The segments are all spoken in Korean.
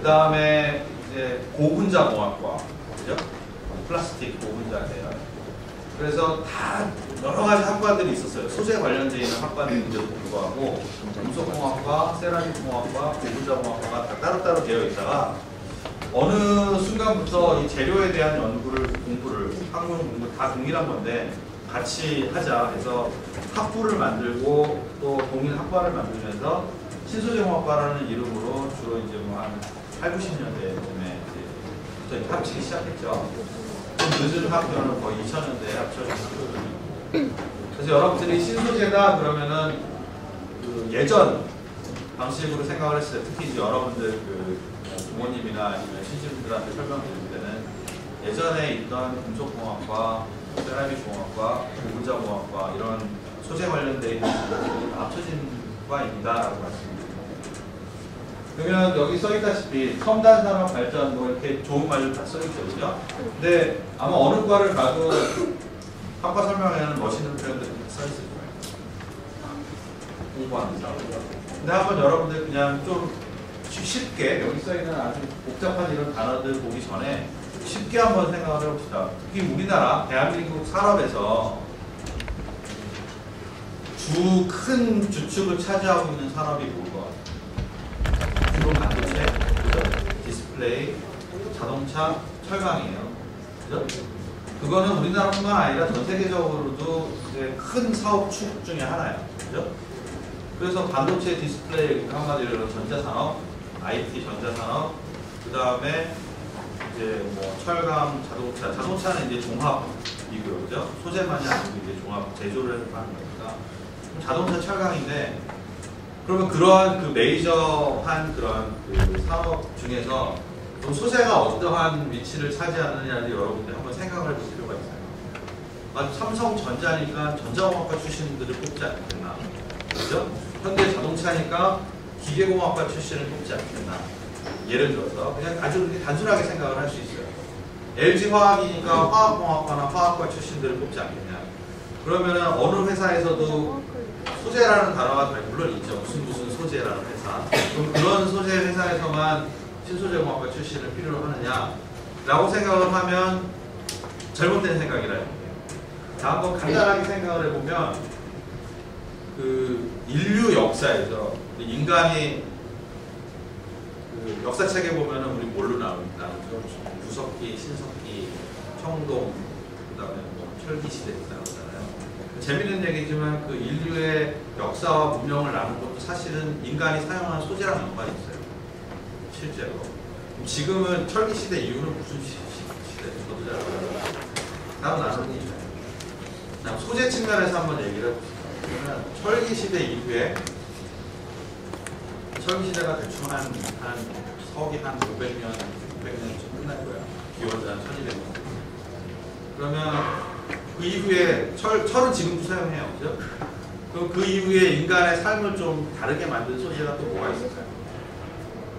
다음에 이제 고분자 공학과, 그죠? 플라스틱 고분자예요. 그래서 다 여러 가지 학과들이 있었어요. 소재 관련되어 있는 학과들인데도 불구하고 금속공학과, 세라믹공학과, 고분자공학과가 다 따로따로 되어 있다가 어느 순간부터 이 재료에 대한 공부를 학문 공부 다 동일한 건데 같이 하자 해서 학부를 만들고 또 동일 학과를 만들면서 신소재공학과라는 이름으로 주로 이제 뭐 한 8, 90년대쯤에 이제 합치기 시작했죠. 좀 늦은 학교는 거의 2000년대에 합쳐진 학교거든요. 그래서 여러분들이 신소재다 그러면은 그 예전 방식으로 생각을 했을 때 특히 이제 여러분들 그 부모님이나 아니면 신신분들한테 설명드릴 때는 예전에 있던 금속공학과, 세라믹공학과, 고분자공학과 이런 소재 관련되어 있는 것들이 합쳐진 과입니다라고 말씀드립니다. 그러면 여기 써있다시피 첨단 산업 발전 뭐 이렇게 좋은 말들 다 써있거든요. 근데 아마 어느 과를 가도 학과 설명에는 멋있는 표현들이 다 써있을 거예요. 공부하는 사람. 근데 한번 여러분들 그냥 좀 쉽게 여기 써있는 아주 복잡한 이런 단어들 보기 전에 쉽게 한번 생각을 해봅시다. 특히 우리나라 대한민국 산업에서 큰 주축을 차지하고 있는 산업이 뭘 것 같아요? 주로 반도체, 그죠? 디스플레이, 자동차, 철강이에요. 그죠? 그거는 우리나라뿐만 아니라 전 세계적으로도 이제 큰 사업 축 중에 하나예요. 그죠? 그래서 반도체, 디스플레이, 한마디로 전자산업, IT 전자산업, 그 다음에 이제 뭐 철강, 자동차는 이제 종합이고요, 그죠? 소재만이 아니고 이제 종합 제조를 하는 거니까 자동차 철강인데, 그러면 그러한 그 메이저한 그런 그 산업 중에서 또 소재가 어떠한 위치를 차지하느냐를 여러분들 한번 생각을 해볼 필요가 있어요. 삼성전자니까 전자공학과 출신들을 뽑지 않겠나, 그죠? 현대자동차니까 기계공학과 출신을 뽑지 않겠나. 예를 들어서 그냥 아주 단순하게 생각을 할 수 있어요. LG화학이니까 화학공학과나 화학과 출신들을 뽑지 않겠냐. 그러면 어느 회사에서도 소재라는 단어가 물론 있죠. 무슨 소재라는 회사. 그럼 그런 소재 회사에서만 신소재공학과 출신을 필요로 하느냐라고 생각을 하면 잘못된 생각이라 해요. 자, 한번 간단하게 생각을 해보면 그 인류 역사에서 인간이 그 역사책에 보면은 우리 뭘로 나누죠? 구석기, 신석기, 청동, 그 다음에 뭐 철기시대 나오잖아요. 재밌는 얘기지만 그 인류의 역사와 문명을 나눈 것도 사실은 인간이 사용한 소재랑 연관이 있어요. 실제로. 지금은 철기시대 이후는 무슨 시대? 저도 잘 몰라요. 다음 나누는 얘기예요. 소재 측면에서 한번 얘기를 해봅시다. 그러면 철기시대 이후에 철기시대가 대충 한 서기 한 500년, 600년쯤 끝날 거야. 기원전 1200년. 그러면 그 이후에 철은 지금도 사용해요. 그죠? 그럼 그 이후에 인간의 삶을 좀 다르게 만든 소재가 또 뭐가 있을까요?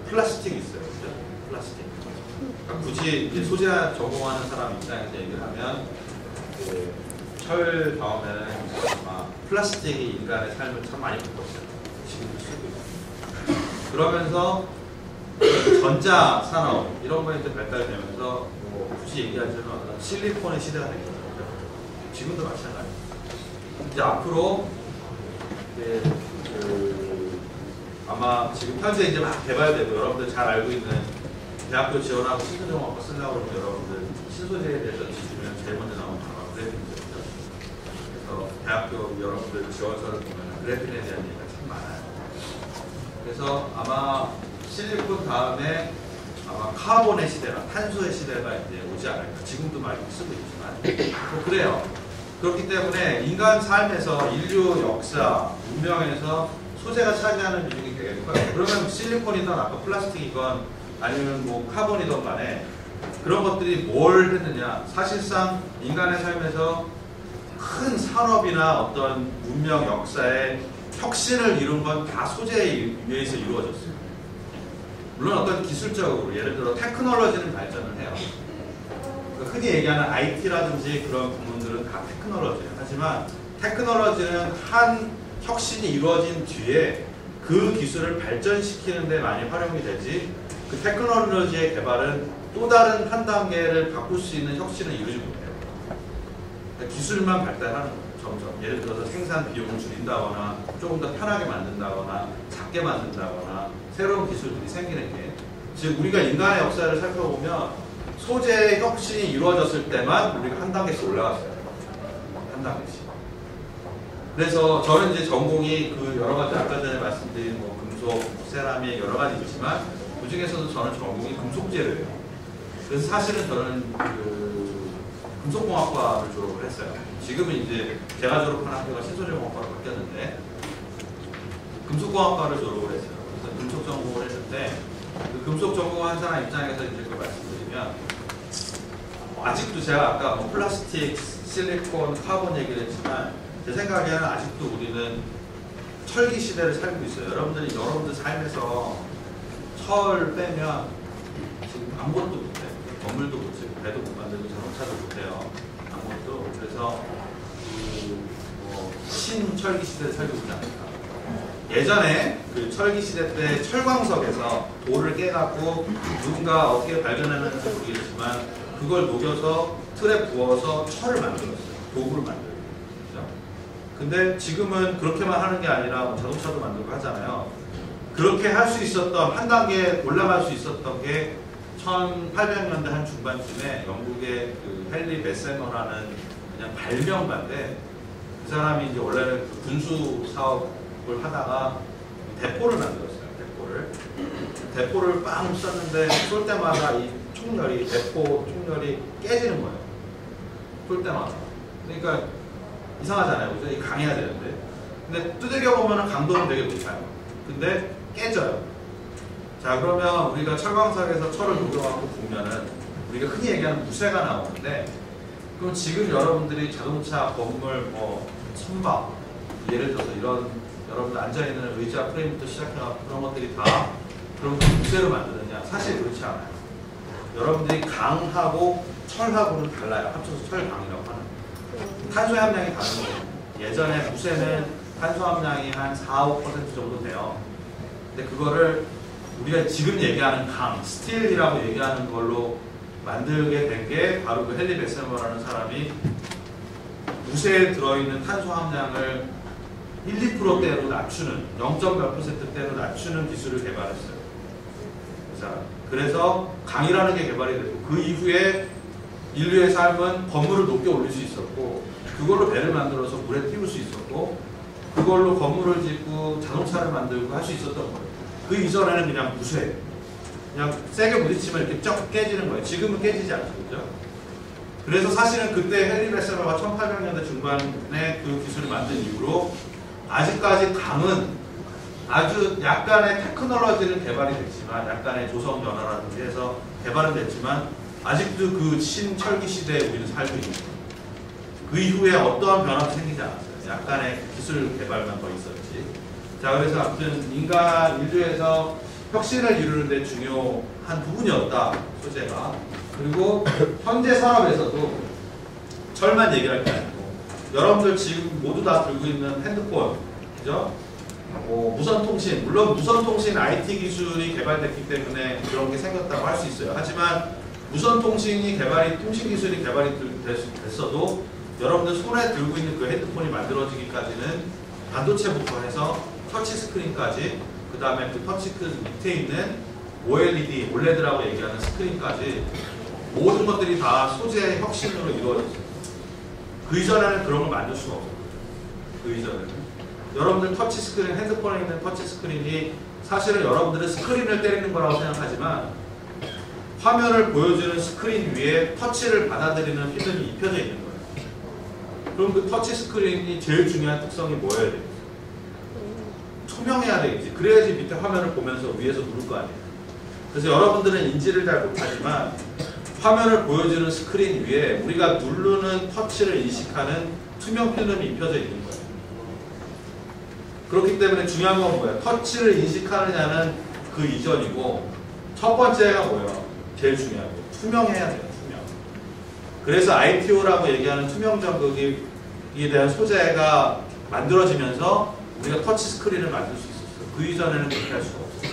플라스틱이 있어요. 그죠? 플라스틱. 그러니까 굳이 이제 소재 전공하는 사람 입장에서 얘기를 하면 그 철 다음에는 아마 플라스틱이 인간의 삶을 참 많이 바꿨어요. 지금도 쓰고 있어요. 그러면서 전자 산업 이런 거에 이제 발달되면서 뭐 굳이 얘기하자면 실리콘의 시대가 된 거죠. 지금도 마찬가지예요. 이제 앞으로 이제 아마 지금 현재 이제 막 개발되고 여러분들 잘 알고 있는 대학교 지원하고 신소재공학과 쓰려고 하면 여러분들 신소재에 대해서 지주면 제일 먼저 나오는 단어가 그래핀이죠. 그래서 대학교 여러분들 지원서를 보면 그래핀에 대한 얘기가 참 많아요. 그래서 아마 실리콘 다음에 아마 카본의 시대나 탄소의 시대가 이제 오지 않을까. 지금도 많이 쓰고 있지만 뭐 그래요. 그렇기 때문에 인간 삶에서 인류 역사, 문명에서 소재가 차지하는 비중이 되게 커요. 그러면 실리콘이든 아까 플라스틱이건 아니면 뭐 카본이든 간에 그런 것들이 뭘 했느냐. 사실상 인간의 삶에서 큰 산업이나 어떤 문명 역사의 혁신을 이룬 건 다 소재에 의해서 이루어졌어요. 물론 어떤 기술적으로 예를 들어 테크놀로지는 발전을 해요. 흔히 얘기하는 IT라든지 그런 부분들은 다 테크놀로지예요. 하지만 테크놀로지는 한 혁신이 이루어진 뒤에 그 기술을 발전시키는 데 많이 활용이 되지 그 테크놀로지의 개발은 또 다른 한 단계를 바꿀 수 있는 혁신을 이루지 못해요. 그러니까 기술만 발달하는 거예요. 점점. 예를 들어서 생산 비용을 줄인다거나 조금 더 편하게 만든다거나 작게 만든다거나 새로운 기술들이 생기는 게, 즉 우리가 인간의 역사를 살펴보면 소재의 혁신이 이루어졌을 때만 우리가 한 단계씩 올라갔어요. 한 단계씩. 그래서 저는 이제 전공이 그 여러 가지 아까 전에 말씀드린 뭐 금속, 세라믹 여러 가지 있지만 그 중에서도 저는 전공이 금속재료예요. 그래서 사실은 저는 그 금속공학과를 졸업을 했어요. 지금은 이제 제가 졸업한 학교가 신소재공학과로 바뀌었는데 금속공학과를 졸업을 했어요. 그래서 금속 전공을 했는데 그 금속 전공한 사람 입장에서 이제 그 말씀드리면 아직도 제가 아까 뭐 플라스틱, 실리콘, 카본 얘기를 했지만 제 생각에는 아직도 우리는 철기 시대를 살고 있어요. 여러분들 삶에서 철 빼면 지금 아무것도 못해요. 건물도 못 짓고 배도 못 만들고 자동차도 못해요. 아무것도. 그래서 신철기 시대를 살고 있지 않을까. 예전에 그 철기 시대 때 철광석에서 돌을 깨갖고 누군가 어떻게 발견했는지 모르겠지만 그걸 녹여서 틀에 부어서 철을 만들었어요. 도구를 만들고. 그죠? 근데 지금은 그렇게만 하는 게 아니라 자동차도 만들고 하잖아요. 그렇게 할 수 있었던, 한 단계 올라갈 수 있었던 게 1800년대 한 중반쯤에 영국의 그 헨리 베세머라는 그냥 발명가인데 그 사람이 이제 원래는 그 군수 사업을 하다가 대포를 만들었어요. 대포를 빵 쐈는데 쏠 때마다 이 총열이, 대포 총열이 깨지는 거예요. 쏠 때마다. 그러니까 이상하잖아요. 그죠? 강해야 되는데. 근데 두들겨 보면 강도는 되게 높아요. 근데 깨져요. 자, 그러면 우리가 철광석에서 철을 녹여갖고 보면은 우리가 흔히 얘기하는 무쇠가 나오는데, 그럼 지금 여러분들이 자동차, 건물, 뭐 선박, 예를 들어서 이런 여러분들 앉아있는 의자 프레임부터 시작해서 그런 것들이 다 그럼 무쇠로 만드느냐? 사실 그렇지 않아요. 여러분들이 강하고 철하고는 달라요. 합쳐서 철강이라고 하는 거예요. 탄소 함량이 다른 거예요. 예전에 무쇠는 탄소 함량이 한 4~5% 정도 돼요. 근데 그거를 우리가 지금 얘기하는 강, 스틸이라고 얘기하는 걸로 만들게 된 게 바로 그 헨리 베세머라는 사람이 무쇠에 들어있는 탄소 함량을 1~2%대로 낮추는, 0.몇 %대로 낮추는 기술을 개발했어요. 자, 그래서 강이라는 게 개발이 됐고 그 이후에 인류의 삶은 건물을 높게 올릴 수 있었고 그걸로 배를 만들어서 물에 띄울 수 있었고 그걸로 건물을 짓고 자동차를 만들고 할 수 있었던 거예요. 그 이전에는 그냥 무쇠, 그냥 세게 부딪히면 이렇게 쩍 깨지는 거예요. 지금은 깨지지 않죠. 그죠? 그래서 사실은 그때 헨리 베세머가 1800년대 중반에 그 기술을 만든 이후로 아직까지 강은 아주 약간의 테크놀로지는 개발이 됐지만, 약간의 조성 변화라든지 해서 개발은 됐지만 아직도 그 신철기 시대에 우리는 살고 있는 거예요. 그 이후에 어떠한 변화도 생기지 않았어요. 약간의 기술 개발만 더 있었지. 자, 그래서 아무튼 인류에서 혁신을 이루는데 중요한 부분이었다, 소재가. 그리고 현재 산업에서도 철만 얘기할 게 아니고 여러분들 지금 모두 다 들고 있는 핸드폰, 그죠? 무선통신, 물론 무선통신 IT 기술이 개발됐기 때문에 그런 게 생겼다고 할 수 있어요. 하지만 무선통신이 통신 기술이 개발이 됐어도 여러분들 손에 들고 있는 그 핸드폰이 만들어지기까지는 반도체부터 해서 터치 스크린까지, 그 다음에 그 터치 스크린 밑에 있는 OLED, OLED라고 얘기하는 스크린까지 모든 것들이 다 소재의 혁신으로 이루어졌어요. 그 이전에는 그런 걸 만들 수가 없어요. 그 이전에는. 여러분들 터치 스크린, 핸드폰에 있는 터치 스크린이 사실은 여러분들은 스크린을 때리는 거라고 생각하지만 화면을 보여주는 스크린 위에 터치를 받아들이는 필름이 입혀져 있는 거예요. 그럼 그 터치 스크린이 제일 중요한 특성이 뭐여야 돼요? 투명해야 되겠지. 그래야지 밑에 화면을 보면서 위에서 누를 거 아니에요. 그래서 여러분들은 인지를 잘 못하지만 화면을 보여주는 스크린 위에 우리가 누르는 터치를 인식하는 투명 필름이 입혀져 있는 거예요. 그렇기 때문에 중요한 건 뭐예요? 터치를 인식하느냐는 그 이전이고 첫 번째가 뭐예요? 제일 중요한 거. 투명해야 돼요. 투명. 그래서 ITO라고 얘기하는 투명 전극에 대한 소재가 만들어지면서 우리가 터치 스크린을 만들 수 있었어요. 그 이전에는 그렇게 할 수가 없어요.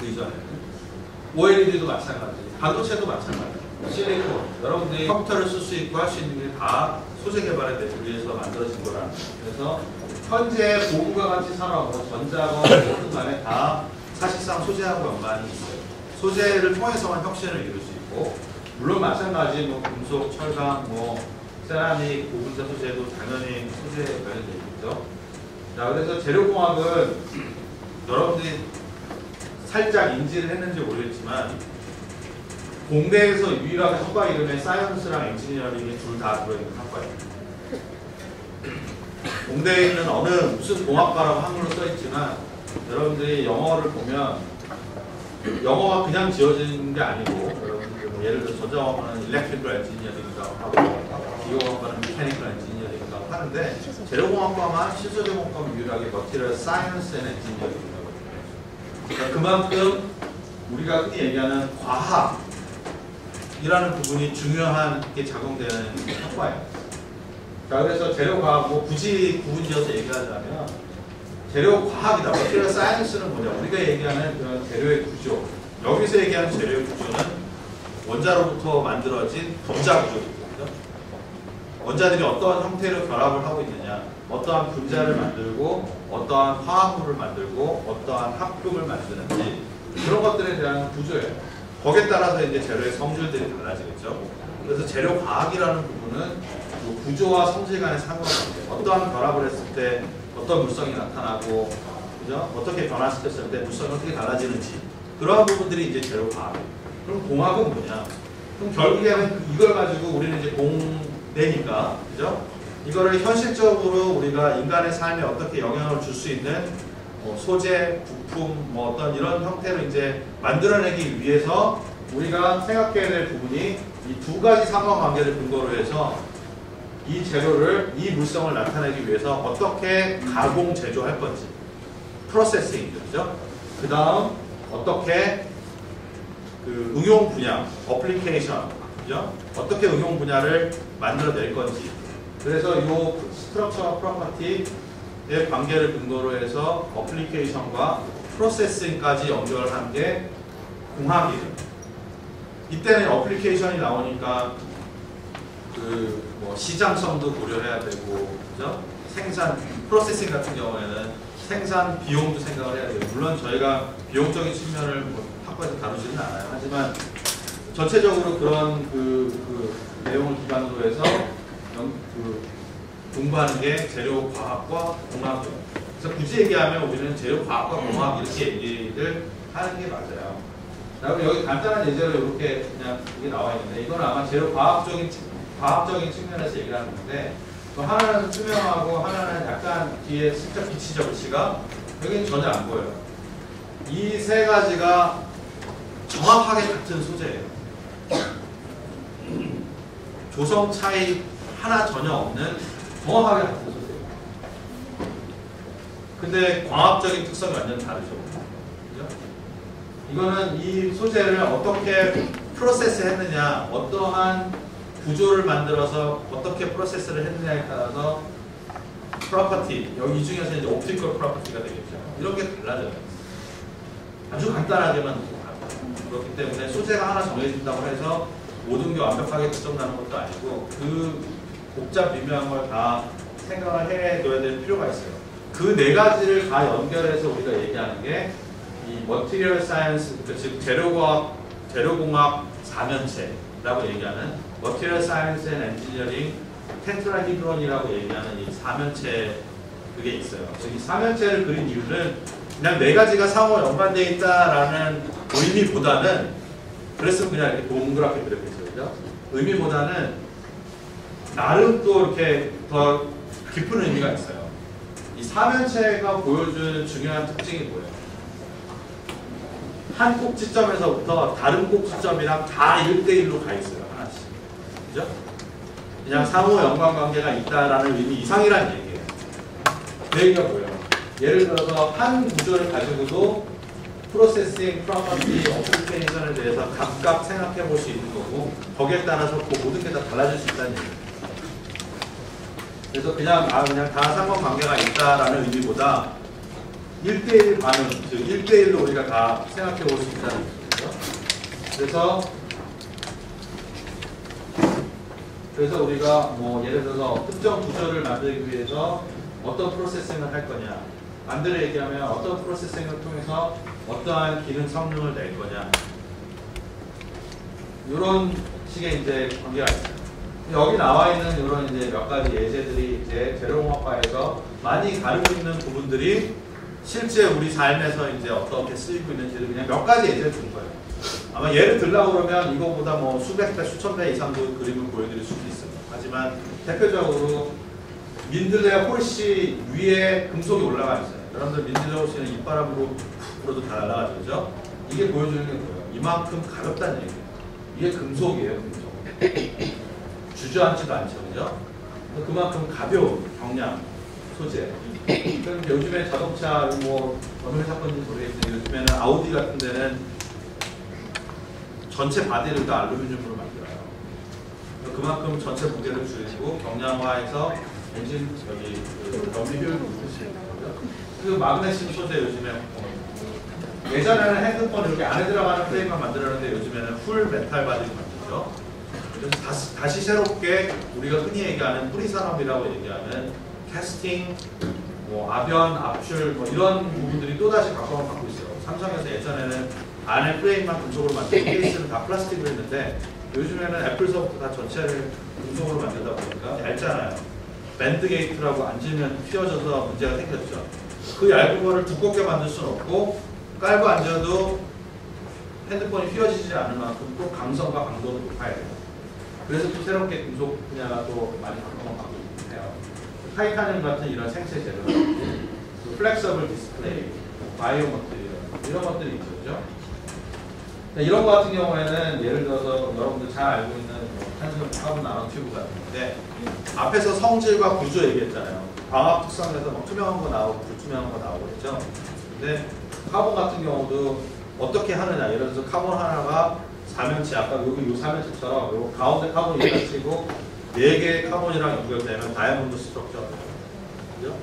그 이전에는. OLED도 마찬가지, 반도체도 마찬가지. 실리콘, 여러분들이 컴퓨터를 쓸 수 있고 할 수 있는 게 다 소재 개발에 위해서 만들어진 거라는 거예요. 그래서 현재 고부가 가치 산업, 전자건 모든 간에 다 사실상 소재하고 연관이 있어요. 소재를 통해서만 혁신을 이룰 수 있고, 물론 마찬가지 뭐 금속, 철강, 뭐 세라믹, 고분자 소재도 당연히 소재에 관련돼 있죠. 자, 그래서 재료공학은 여러분들이 살짝 인지를 했는지 모르겠지만 공대에서 유일하게 학과 이름에 사이언스랑 엔지니어링이 둘 다 들어있는 학과예요. 공대에 있는 어느 무슨 공학과라고 한글로 써있지만 여러분들이 영어를 보면 영어가 그냥 지어지는 게 아니고 여러분들 뭐 예를 들어 전자공학과는 일렉트리컬 엔지니어링이라고 하고 기계공학과는 메카니컬 엔지니어링이라고 하는데 재료공학과만 실소재공학과는 유일하게 머티리얼 사이언스 앤 엔지니어링이라고 해요. 그러니까 그만큼 우리가 흔히 얘기하는 과학이라는 부분이 중요하게 작용되는 학과예요. 자, 그래서 재료과학, 뭐 굳이 구분지어서 얘기하자면 재료과학이다. 머티리얼 사이언스는 뭐냐? 우리가 얘기하는 그런 재료의 구조. 여기서 얘기하는 재료의 구조는 원자로부터 만들어진 분자 구조입니다. 원자들이 어떠한 형태로 결합을 하고 있느냐, 어떠한 분자를 만들고 어떠한 화합물을 만들고 어떠한 합금을 만드는지 그런 것들에 대한 구조예요. 거기에 따라서 이제 재료의 성질들이 달라지겠죠. 그래서 재료 과학이라는 부분은 그 구조와 성질 간의 상관관계, 어떠한 결합을 했을 때 어떤 물성이 나타나고, 그죠? 어떻게 변화시켰을 때 물성이 어떻게 달라지는지 그러한 부분들이 이제 재료 과학이에요. 그럼 공학은 뭐냐? 그럼 결국에는 이걸 가지고 우리는 이제 공대니까, 그죠? 이거를 현실적으로 우리가 인간의 삶에 어떻게 영향을 줄 수 있는 소재, 부품, 뭐 어떤 이런 형태로 이제 만들어내기 위해서 우리가 생각해야 될 부분이 이 두 가지 상관관계를 근거로 해서 이 재료를, 이 물성을 나타내기 위해서 어떻게 가공, 제조할 건지, 프로세싱이죠, 그죠? 그 다음 어떻게 그 응용 분야, 어플리케이션, 그죠? 어떻게 응용 분야를 만들어낼 건지. 그래서 이 스트럭처 프로퍼티의 관계를 근거로 해서 어플리케이션과 프로세싱까지 연결한 게 공학이에요. 이때는 어플리케이션이 나오니까 그 뭐 시장성도 고려해야 되고, 그죠? 생산, 프로세싱 같은 경우에는 생산 비용도 생각을 해야 돼요. 물론 저희가 비용적인 측면을 뭐 학과에서 다루지는 않아요. 하지만 전체적으로 그런 그 내용을 기반으로 해서 공부하는 게 재료과학과 공학이에요. 그래서 굳이 얘기하면 우리는 재료과학과 공학 이렇게 얘기를 하는 게 맞아요. 그럼 여기 간단한 예제로 이렇게 그냥 이게 나와 있는데, 이건 아마 재료과학적인 측면에서 얘기를 하는 건데, 하나는 투명하고 하나는 약간 뒤에 슬쩍 비치죠, 글씨가. 여기는 전혀 안 보여요. 이 세 가지가 정확하게 같은 소재예요. 조성 차이 하나 전혀 없는 정확하게 같은 소재예요. 근데 광학적인 특성이 완전 다르죠. 그죠? 이거는 이 소재를 어떻게 프로세스 했느냐, 어떠한 구조를 만들어서 어떻게 프로세스를 했느냐에 따라서 프로퍼티, 여기 이 중에서 이제 옵티컬 프로퍼티가 되겠죠. 이런 게 달라져요. 아주 간단하게만 그렇기 때문에 소재가 하나 정해진다고 해서 모든 게 완벽하게 결정나는 것도 아니고 그 복잡 미묘한 걸 다 생각을 해둬야 될 필요가 있어요. 그 네 가지를 다 연결해서 우리가 얘기하는 게 이 머티리얼 사이언스, 즉 재료공학 4면체라고 얘기하는 머티리얼 사이언스 앤 엔지니어링 테트라히드론이라고 얘기하는 이 4면체 그게 있어요. 즉 이 4면체를 그린 이유는 그냥 네 가지가 상호 연관되어 있다라는 의미보다는, 그랬으면 그냥 이렇게 동그랗게 그렸겠죠, 그죠? 의미보다는 나름 또 이렇게 더 깊은 의미가 있어요. 이 4면체가 보여주는 중요한 특징이 뭐예요? 한 꼭지점에서부터 다른 꼭지점이랑 다 1대1로 가 있어요, 하나씩. 그죠? 그냥 상호 연관관계가 있다라는 의미 이상이라는 얘기예요. 그 얘기가 뭐예요? 예를 들어서 한 구조를 가지고도 프로세싱, 프로퍼티, 어플리케이션에 대해서 각각 생각해 볼 수 있는 거고, 거기에 따라서 그 모든 게 다 달라질 수 있다는 얘기예요. 그래서 그냥 다 상관관계가 있다라는 의미보다 1대1 반응, 즉 1대1로 우리가 다 생각해 볼 수 있다는 거죠. 그래서 우리가 뭐 예를 들어서 특정 구조를 만들기 위해서 어떤 프로세싱을 할 거냐, 반대로 얘기하면 어떤 프로세싱을 통해서 어떠한 기능 성능을 낼 거냐, 이런 식의 이제 관계가 있어요. 여기 나와 있는 이런 이제 몇 가지 예제들이 이제 재료공학과에서 많이 다루고 있는 부분들이 실제 우리 삶에서 이제 어떻게 쓰이고 있는지를 그냥 몇 가지 예제를 준 거예요. 아마 예를 들라고 그러면 이거보다 뭐 수백 배, 수천 배 이상도 그림을 보여드릴 수도 있습니다. 하지만 대표적으로 민들레 홀씨 위에 금속이 올라가 있어요. 여러분들 민들레 홀씨는 입바람으로 불어도 다 날아가죠, 그죠? 이게 보여주는 게 뭐예요? 이만큼 가볍다는 얘기예요. 이게 금속이에요, 금속. 주저앉지도 않죠, 그죠? 그만큼 가벼운 경량 소재. 그럼 요즘에 자동차 뭐 어느 회사 건지 모르겠지만 요즘에는 아우디 같은 데는 전체 바디를 다 알루미늄으로 만들어요. 그만큼 전체 무게를 줄이고 경량화해서 엔진 여기 연비 효율을 높일 수 있는 거죠. 그 마그네슘 소재 요즘에 예전에는 핸드폰 이렇게 안에 들어가는 프레임만 만들었는데 요즘에는 풀 메탈 바디를 만들죠. 그래서 다시 새롭게 우리가 흔히 얘기하는 뿌리 산업이라고 얘기하는 캐스팅, 뭐 아변, 압출 뭐 이런 부분들이 또 다시 각광을 받고 있어요. 삼성에서 예전에는 안에 프레임만 금속으로 만들고 케이스는 다 플라스틱으로 했는데 요즘에는 애플서부터 다 전체를 금속으로 만들다 보니까 얇잖아요. 밴드 게이트라고 앉으면 휘어져서 문제가 생겼죠. 그 얇은 거를 두껍게 만들 수는 없고 깔고 앉아도 핸드폰이 휘어지지 않을 만큼 또 강성과 강도도 높아야 돼요. 그래서 또 새롭게 금속 분야가 또 많이 각광을 받고 있긴 해요. 타이타늄 같은 이런 생체 재료, 플렉서블 디스플레이, 바이오 머티리얼 이런 것들이 있죠, 그죠? 이런 거 같은 경우에는 예를 들어서 여러분들 잘 알고 있는 탄소 카본 나노 튜브 같은 건데 앞에서 성질과 구조 얘기했잖아요. 광합 특성에서 뭐 투명한 거 나오고 불투명한 거 나오고 그랬죠. 근데 카본 같은 경우도 어떻게 하느냐, 예를 들어서 카본 하나가 4면체, 아까 여기 요 4면체처럼 요 가운데 카본 얘가 치고 4개의 카본이랑 연결되면 다이아몬드 스트럭처, 그죠?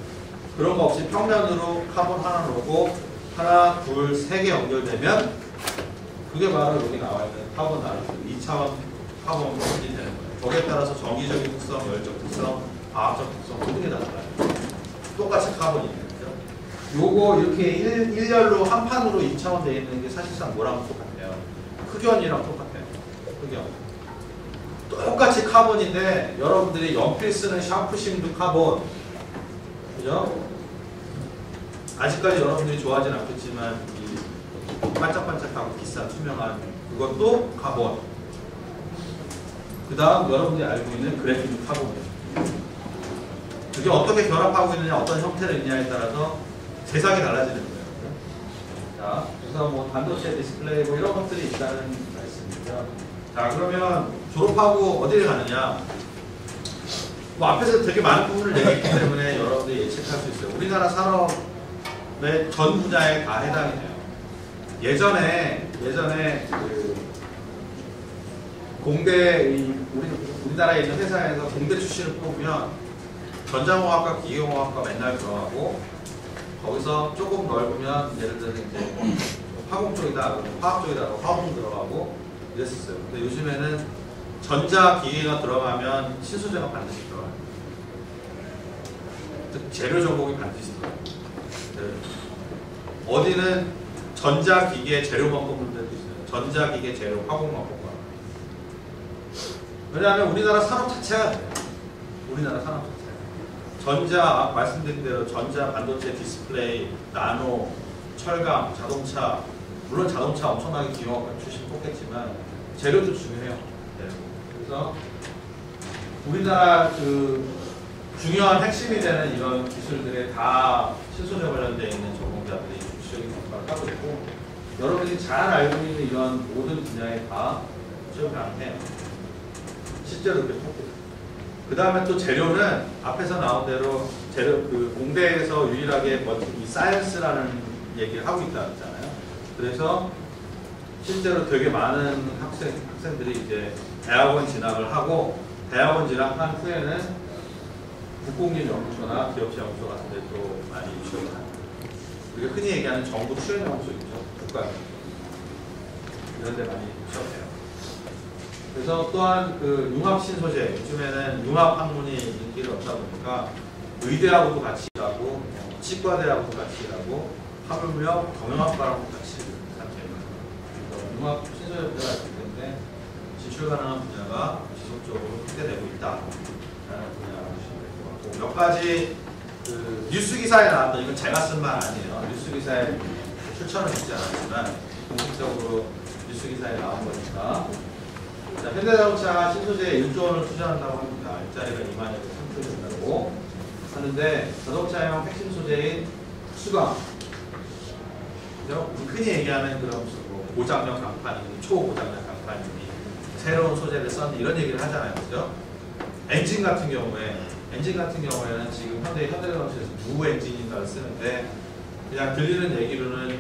그런 거 없이 평면으로 카본 하나 놓고 하나, 둘, 3개 연결되면 그게 바로 여기 나와 있는 카본 나노 2차원 카본 fon이 되는 거예요. 거기에 따라서 정기적인 특성, 열적 특성, 화학적 특성 모든 게 다 달라요. 똑같이 카본이에요. 그죠? 요거 이렇게 일렬로 한 판으로 2차원 되어 있는 게 사실상 뭐랑 똑같아요? 흑연이랑 똑같아요. 흑연. 똑같이 카본인데 여러분들이 연필 쓰는 샤프심도 카본. 그죠? 아직까지 여러분들이 좋아하진 않겠지만 이 반짝반짝하고 비싼 투명한 그것도 카본. 그 다음 여러분들이 알고 있는 그래핀도 카본이에요. 그게 어떻게 결합하고 있느냐, 어떤 형태를 있냐에 따라서 세상이 달라지는 거예요. 자, 그래서 뭐 반도체 디스플레이 뭐 이런 것들이 있다는 말씀이죠. 자, 그러면 졸업하고 어디를 가느냐? 뭐 앞에서 되게 많은 부분을 얘기했기 때문에 여러분들이 예측할 수 있어요. 우리나라 산업의 전 분야에 다 해당이 돼요. 예전에 그 공대, 우리나라에 있는 회사에서 공대 출신을 뽑으면 전자공학과, 기계공학과 맨날 들어가고 거기서 조금 넓으면 예를 들어서 이제 화공 쪽이다, 화학 쪽이다, 화공 들어가고 이랬었어요. 근데 요즘에는 전자 기계가 들어가면 신소재가 반드시 들어가요. 즉 재료 전공이 반드시 들어가요. 어디는 전자 기계 재료만 뽑는 데도 있어요. 전자 기계 재료 화공만 뽑아요. 왜냐하면 우리나라 산업 자체가 돼요. 우리나라 산업 자체가. 전자, 말씀드린 대로 전자, 반도체, 디스플레이, 나노, 철강, 자동차, 물론 자동차 엄청나게 기용학과 출신 뽑겠지만 재료도 중요해요. 네. 그래서 우리나라 그 중요한 핵심이 되는 이런 기술들에 다 신소재 관련되어 있는 전공자들이 주시적인 역할을 하고 있고 여러분이 잘 알고 있는 이런 모든 분야에 다 취업을 안 해요. 실제로 그렇게 뽑고. 그 다음에 또 재료는 앞에서 나온 대로 재료 그 공대에서 유일하게 이 사이언스라는 얘기를 하고 있다 했잖아요. 그래서 실제로 되게 많은 학생들이 이제 대학원 진학을 하고 대학원 진학한 후에는 국공립연구소나 기업체연구소 같은 데 또 많이 취업을 합니다. 우리가 흔히 얘기하는 정부 출연연구소 있죠. 국가 이런 데 많이 취업해요. 그래서 또한 그 융합 신소재, 요즘에는 융합 학문이 인기를 얻다 보니까 의대하고도 같이 일하고 치과대하고도 같이 일하고 하물며 경영학과랑도 같이 일하는 상태입니다. 그래서 융합 신소재 분야가 있기 때문에 진출 가능한 분야가 지속적으로 확대되고 있다라는 분야라고 보시면 될 것 같고, 몇 가지 그 뉴스 기사에 나왔던, 이건 제가 쓴 말 아니에요. 뉴스 기사에 출처는 있지 않았지만 공식적으로 뉴스 기사에 나온 거니까. 자, 현대자동차가 신소재에 1조 원을 투자한다고 합니다. 일자리가 2만여 개 창출된다고 하는데, 자동차용 핵심 소재인 수강, 그죠? 흔히 얘기하는 그런 고장력 강판이니 초고장력 강판이니 새로운 소재를 썼니 이런 얘기를 하잖아요, 그죠? 엔진 같은 경우에는 지금 현대자동차에서 누 엔진인가를 쓰는데, 그냥 들리는 얘기로는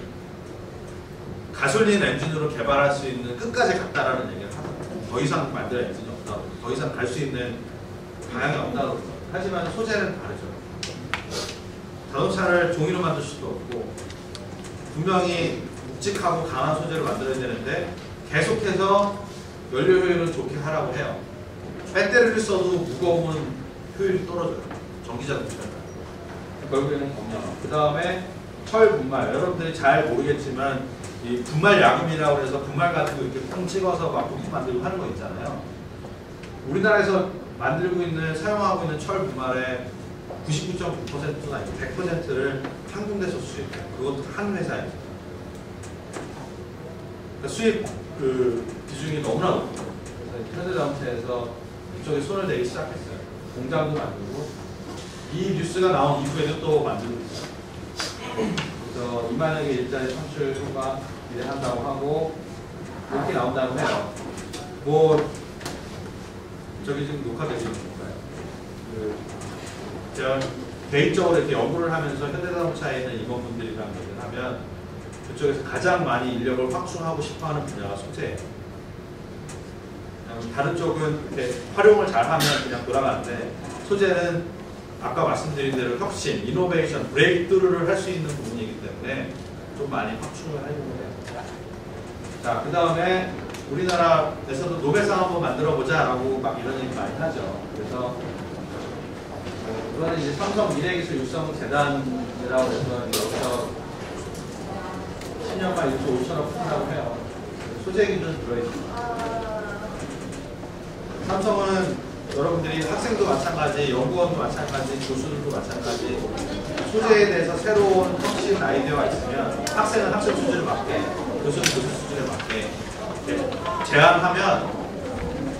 가솔린 엔진으로 개발할 수 있는 끝까지 갔다라는 얘기를 하거든요. 더 이상 만들 엔진이 없다, 더 이상 갈 수 있는 방향이 없다고 그러죠. 하지만 소재는 다르죠. 자동차를 종이로 만들 수도 없고, 분명히 묵직하고 강한 소재로 만들어야 되는데 계속해서 연료 효율을 좋게 하라고 해요. 배터리를 써도 무거우면 효율이 떨어져요. 전기자동차는. 결국에는 경량. 그 다음에 철 분말. 여러분들이 잘 모르겠지만 이 분말 야금이라고 해서 분말 같은 거 이렇게 통 찍어서 막 부품 만들고 하는 거 있잖아요. 우리나라에서 만들고 있는, 사용하고 있는 철 분말의 99.9%나 100%를 한 군데서 수입해요. 그것도 한 회사에서. 그러니까 수입 그 비중이 너무나 높아요. 그래서 현대자동차에서 이쪽에 손을 대기 시작했어요. 공장도 만들고, 이 뉴스가 나온 이후에도 또 만들고 있어요. 그래서 2만여 개 일자리 창출 효과 기대한다고 하고, 이렇게 나온다고 해요. 뭐 저기 지금 녹화되고 있는 건가요? 제가 개인적으로 이렇게 연구를 하면서 현대자동차에 있는 임원분들이랑 얘기를 하면 그쪽에서 가장 많이 인력을 확충하고 싶어하는 분야가 소재예요. 다른 쪽은 이렇게 활용을 잘하면 그냥 돌아가는데, 소재는 아까 말씀드린 대로 혁신, 이노베이션, 브레이크스루를 할 수 있는 부분이기 때문에 좀 많이 확충을 하려고 해요. 자, 그 다음에 우리나라에서도 노벨상 한번 만들어보자 라고 막 이런 얘기 많이 하죠. 그래서 이거는 이제 삼성 미래기술 육성 재단이라고 해서 여기서 10년간 1조 5천억 푼다고 해요. 소재 기준 들어있습니다. 삼성은 여러분들이 학생도 마찬가지, 연구원도 마찬가지, 교수들도 마찬가지, 소재에 대해서 새로운 혁신 아이디어가 있으면 학생은 학생 수준에 맞게, 교수는 교수 수준에 맞게 제안하면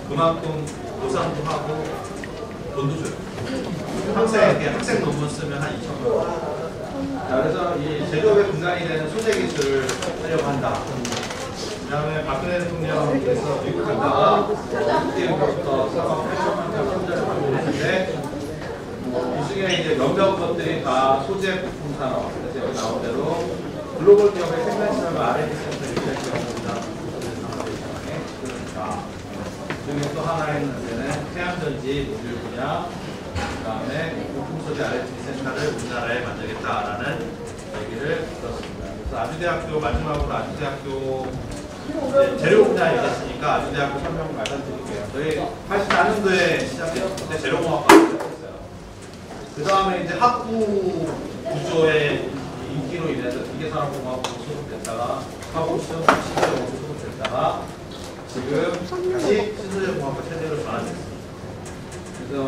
그만큼 보상도 하고 돈도 줘요. 학생에게 학생 논문 쓰면 한 2,000만 원. 자, 그래서 이 제조업의 근간이 되는 소재 기술을 하려고 한다. 그 다음에 박근혜 대통령께서 미국 갔다가 미국부터 사과 8천만 장 손자를 발표했는데, 이 중에 이제 몇몇 것들이 다 소재 부품 산업, 그래서 여기 나온 대로 글로벌 기업의 생산시설과 R&D 센터 유치할 경우입니다. 그중에 또 하나의 문제는 태양전지 모듈 분야, 그 다음에 부품 소재 R&D 센터를 우리나라에 만들겠다라는 얘기를 들었습니다. 그래서 아주대학교, 마지막으로 아주대학교 재료 분야 얘기했으니까 아주대학교 설명 말씀드릴게요. 저희 84년도에 시작해요. 그때 재료공학과 시작했어요. 그 다음에 이제 학부 구조의 인기로 인해서 기계산업공학부로 소속됐다가 하고 시설공학부로 소속됐다가 지금 다시 신소재공학과 체제로 전환됐습니다. 그래서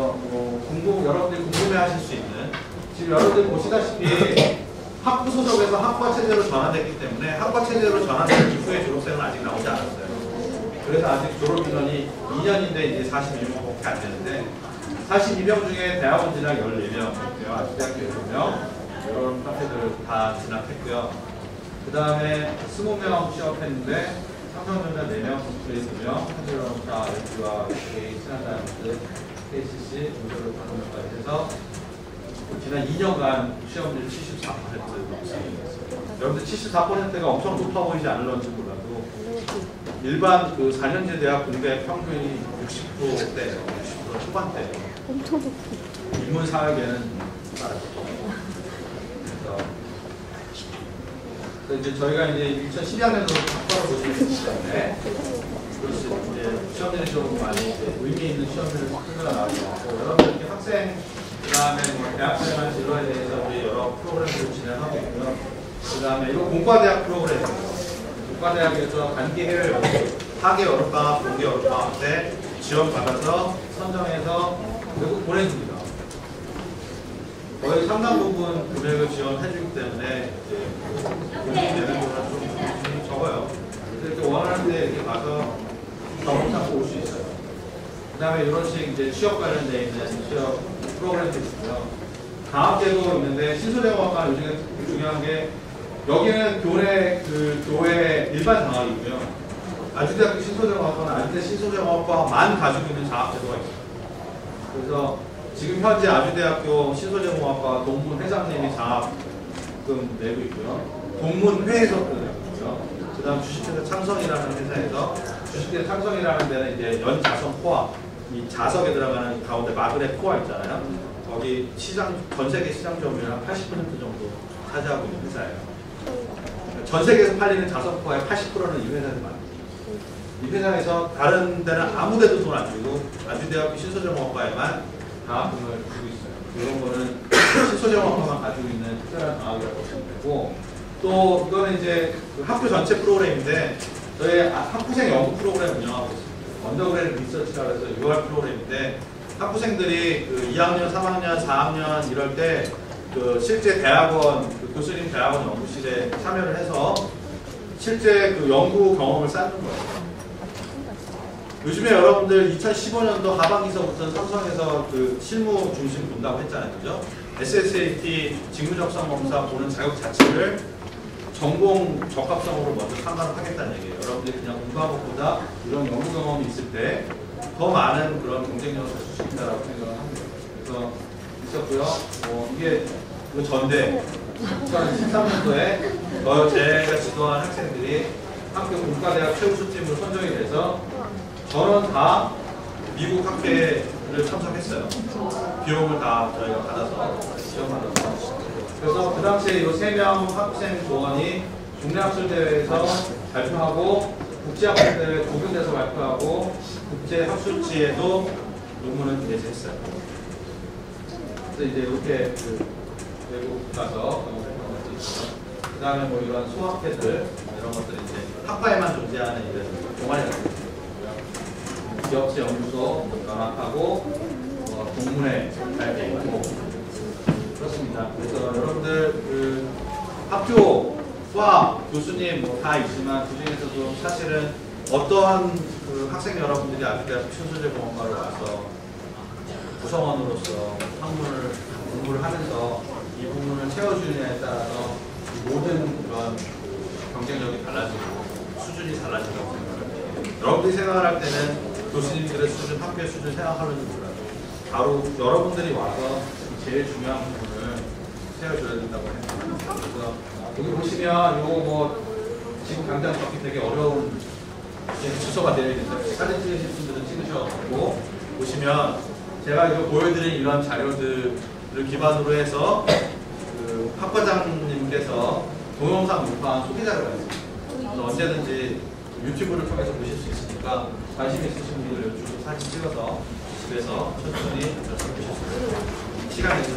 여러분들이 궁금해하실 수 있는, 지금 여러분들 보시다시피 학부 소속에서 학과 체제로 전환됐기 때문에 학과 체제로 전환된 이후에 졸업생은 아직 나오지 않았어요. 그래서 아직 졸업 인원이 2년인데 이제 42명밖에 안 되는데, 42명 중에 대학원 진학 14명이고요. 아주대학교 7명, 이런 카페들을 다 진학했고요. 그 다음에 20명 취업했는데 삼성전자 4명, 디스플레이 2명, 현대자동차, LG와 신한다이아몬드, KCC, 공조를 5명까지 해서 지난 2년간 취업률 74% 넘습니다. 여러분들 74%가 엄청 높아 보이지 않을런지 몰라도 일반 그 4년제 대학 공대 평균이 60%대예요. 60% 초반대예요. 엄청 높아. 인문사학에는 따르죠. 그래서 그래서 이제 저희가 이제 2012학년도로 바꿔서 보시기 때문에 그렇지 이제 시험들이 좀 많이 의미 있는 시험들을 통해서 나오고 여러분들 이렇게 학생 그다음에 뭐 대학생활 진로에 대해서 우리 여러 프로그램들을 진행하고 있고요. 그다음에 이거 공과대학 프로그램이에요. 공과대학에서 단기를 하계 여름방학, 동계 여름방학 때 지원받아서 선정해서 결국 보내줍니다. 거의 상당 부분 금액을 지원해주기 때문에 이제 내는 거는 좀 적어요. 그래서 이렇게 원하는 데 이렇게 가서 경험 삼고 올 수 있어요. 그 다음에 이런 식 이제 취업 관련되어 있는 취업 프로그램도 있고요. 강압제도 있는데 신소재공학과 요즘에 중요한 게 여기는 교회 일반 장학이고요. 아주대학교 신소재공학과는 아주대 신소재공학과만 가지고 있는 장학제도가 있어요. 그래서 지금 현재 아주대학교 신소재공학과 동문 회장님이 장학금 내고 있고요. 동문회에서 내고요. 그 다음 주식회사 창성이라는 회사에서 주식회사 창성이라는 데는 이제 연자성 코아 이 자석에 들어가는 가운데 마그넷 코아 있잖아요. 거기 시장 전 세계 시장 점유율 한 80% 정도 차지하고 있는 회사예요. 전 세계에서 팔리는 자석 코아의 80%는 이 회사에서 만듭니다. 이 회사에서 다른 데는 아무 데도 돈 안 주고 아주대학교 신소재공학과에만 장학금을 주고 있어요. 이런 거는 신소재공학과만 가지고 있는 특별한 장학이라고 보시면 되고 또 이거는 이제 그 학교 전체 프로그램인데 저희 학부생 연구 프로그램 운영하고 있습니다. 언더그레이드 리서치라고 해서 6월 프로그램인데 학부생들이 그 2학년, 3학년, 4학년 이럴 때 그 실제 대학원, 그 교수님 대학원 연구실에 참여를 해서 실제 그 연구 경험을 쌓는 거예요. 요즘에 여러분들 2015년도 하반기서부터 삼성에서 그 실무 중심 본다고 했잖아요. 그죠? SSAT 직무적성 검사 보는 자격 자체를 전공 적합성으로 먼저 판단을 하겠다는 얘기예요. 여러분들이 그냥 공부한 것보다 이런 연구 경험이 있을 때 더 많은 그런 경쟁력을 줄 수 있다라고 생각을 합니다. 그래서 있었고요. 이게 그 전대 2013년도에 제가 지도한 학생들이 학교 공과대학 최우수팀으로 선정이 돼서 전원 다 미국 학회를 참석했어요. 비용을 다 저희가 받아서 지원받아서. 그래서 그 당시에 이 3명 학생 조원이 국내학술대회에서 발표하고 국제학술대회 고교대에서 발표하고 국제학술지에도 논문을 게재했어요. 그래서 이제 이렇게 외국 가서 그 다음에 뭐 이런 수학회들 이런 것들이 이제 학과에만 존재하는 이런 동아리 같은 거고요. 기업체 연구소 강학하고 동문회 발표 있고 그렇습니다. 그래서 여러분들 그 학교 수학 교수님 뭐 다 있지만 그 중에서도 사실은 어떠한 그 학생 여러분들이 아주대학교 신소재공학과를 와서 구성원으로서 학문을 공부를 하면서 이 부분을 채워주느냐에 따라서 모든 그런 경쟁력이 달라지고 수준이 달라진다고 생각합니다. 여러분들이 생각할 때는 교수님들의 수준, 학교의 수준 생각하는지 몰라도 바로 여러분들이 와서 제일 중요한 부분을 채워줘야 된다고 생각합니다. 그래서 여기 보시면 요거 뭐 지금 당장 적기 되게 어려운 주소가 되어 있는데 사진 찍으실 분들은 찍으셔가지고 보시면 제가 이거 보여드린 이런 자료들을 기반으로 해서 그 학과장님께서 동영상 녹화한 소개 자료가 있습니다. 그래서 언제든지 유튜브를 통해서 보실 수 있으니까 관심 있으신 분들 이쪽으로 사진 찍어서 집에서 천천히 보실 수 있어요. 시간 내서